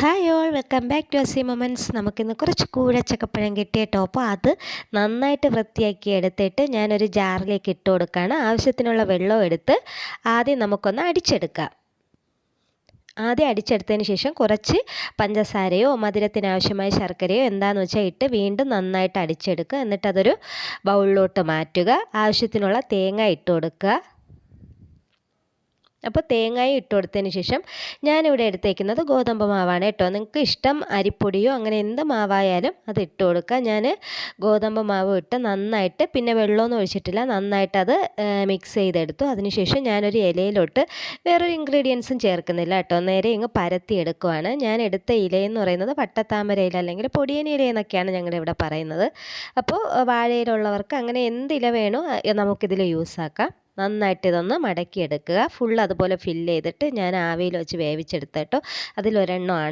Hi all, welcome back to Asi moments. നമുക്കിന്ന് കുറച്ച് കൂഴച്ചക്കപ്പഴം കിട്ടിയ കേട്ടോ. അപ്പോൾ അത് നന്നായിട്ട് വൃത്തിയാക്കി എടുത്തിട്ട് ഞാനൊരു ജാറിലേക്ക് ഇട്ട് കൊടുക്കുകയാണ്. ആവശ്യത്തിനുള്ള വെള്ളം എടുത്ത് ആദ്യം നമുക്കൊന്ന് അടിച്ചെടുക്കാം. ആദ്യം അടിച്ചെടുത്തതിന് ശേഷം കുറച്ച് പഞ്ചസാരയോ മധുരത്തിനാവശ്യമായ ശർക്കരയോ എന്താണെന്ന് വെച്ചാൽ ഇട്ട് വീണ്ടും നന്നായിട്ട് അടിച്ചെടുക്കുക. എന്നിട്ട് അതൊരു ബൗളിലോട്ട് മാറ്റുക. ആവശ്യത്തിനുള്ള തേങ്ങ ഇട്ട് കൊടുക്കുക. അപ്പോൾ തേങ്ങയും ഇട്ട് കൊടുത്തതിന് ശേഷം ഞാനിവിടെ എടുത്തേക്കുന്നത് ഗോതമ്പ് മാവാണ് കേട്ടോ. നിങ്ങൾക്ക് ഇഷ്ടം അരിപ്പൊടിയോ അങ്ങനെ എന്ത് മാവായാലും അത് ഇട്ട് കൊടുക്കുക. ഞാൻ ഗോതമ്പ് മാവ് ഇട്ട് നന്നായിട്ട്, പിന്നെ വെള്ളമൊന്നും ഒഴിച്ചിട്ടില്ല, നന്നായിട്ട് അത് മിക്സ് ചെയ്തെടുത്തു. അതിനുശേഷം ഞാനൊരു ഇലയിലോട്ട് വേറൊരു ഇൻഗ്രീഡിയൻസും ചേർക്കുന്നില്ല കേട്ടോ. നേരെ ഇങ്ങ് പരത്തി എടുക്കുവാണ്. ഞാൻ എടുത്ത ഇലയെന്ന് പറയുന്നത് വട്ടത്താമര ഇല അല്ലെങ്കിൽ പൊടിയൻ ഇല എന്നൊക്കെയാണ് ഞങ്ങളുടെ ഇവിടെ പറയുന്നത്. അപ്പോൾ വാഴയിലുള്ളവർക്ക് അങ്ങനെ എന്ത് ഇല വേണോ നമുക്കിതിൽ യൂസാക്കാം. നന്നായിട്ട് ഇതൊന്ന് മടക്കിയെടുക്കുക. ഫുൾ അതുപോലെ ഫില്ല് ചെയ്തിട്ട് ഞാൻ ആവിയിൽ വെച്ച് വേവിച്ചെടുത്ത കേട്ടോ. അതിലൊരെണ്ണമാണ്